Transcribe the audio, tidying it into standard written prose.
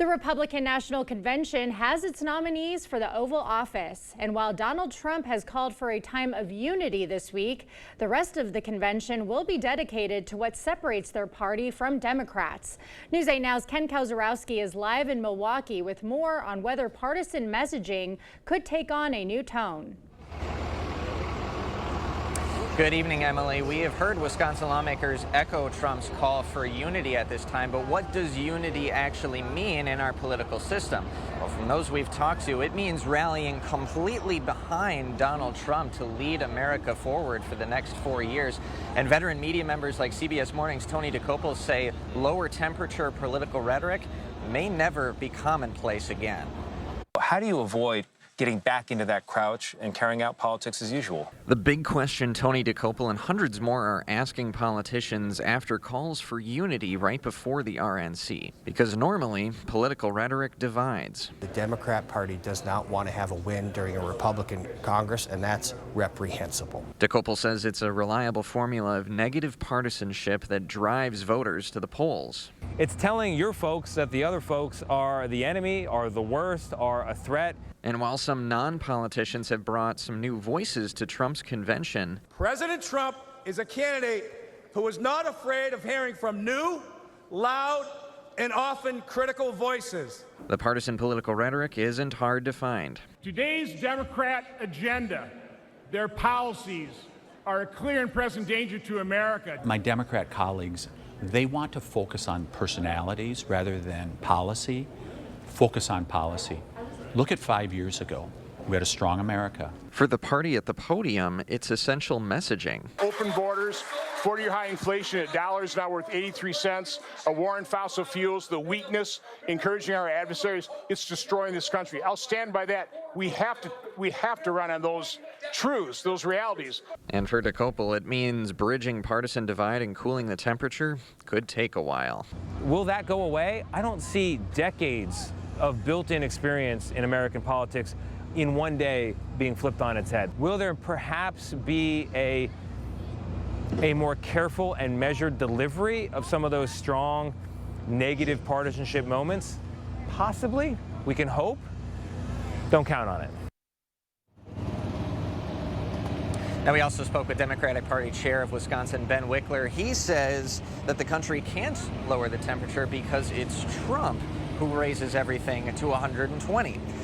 The Republican National Convention has its nominees for the Oval Office. And while Donald Trump has called for a time of unity this week, the rest of the convention will be dedicated to what separates their party from Democrats. News 8 Now's Ken Kowzarowski is live in Milwaukee with more on whether partisan messaging could take on a new tone. Good evening, Emily. We have heard Wisconsin lawmakers echo Trump's call for unity at this time, but what does unity actually mean in our political system? Well, from those we've talked to, it means rallying completely behind Donald Trump to lead America forward for the next 4 years. And veteran media members like CBS Morning's Tony DeCopel say lower temperature political rhetoric may never be commonplace again. How do you avoid getting back into that crouch and carrying out politics as usual? The big question Tony DeCopel and hundreds more are asking politicians after calls for unity right before the RNC. Because normally, political rhetoric divides. The Democrat Party does not want to have a win during a Republican Congress, and that's reprehensible. DeCopel says it's a reliable formula of negative partisanship that drives voters to the polls. It's telling your folks that the other folks are the enemy, are the worst, are a threat. And while some non-politicians have brought some new voices to Trump's convention, President Trump is a candidate who is not afraid of hearing from new, loud, and often critical voices. The partisan political rhetoric isn't hard to find. Today's Democrat agenda, their policies, are a clear and present danger to America. My Democrat colleagues, they want to focus on personalities rather than policy. Focus on policy. Look at 5 years ago. We had a strong America. For the party at the podium, it's essential messaging. Open borders, 40-year high inflation at dollars now worth 83 cents, a war on fossil fuels, the weakness, encouraging our adversaries, it's destroying this country. I'll stand by that. We have to run on those truths, those realities. And for DeCopel, it means bridging partisan divide and cooling the temperature could take a while. Will that go away? I don't see decades of built-in experience in American politics in one day being flipped on its head. Will there perhaps be a more careful and measured delivery of some of those strong negative partisanship moments? Possibly. We can hope. Don't count on it. Now, we also spoke with Democratic Party Chair of Wisconsin, Ben Wickler. He says that the country can't lower the temperature because it's Trump who raises everything to 120.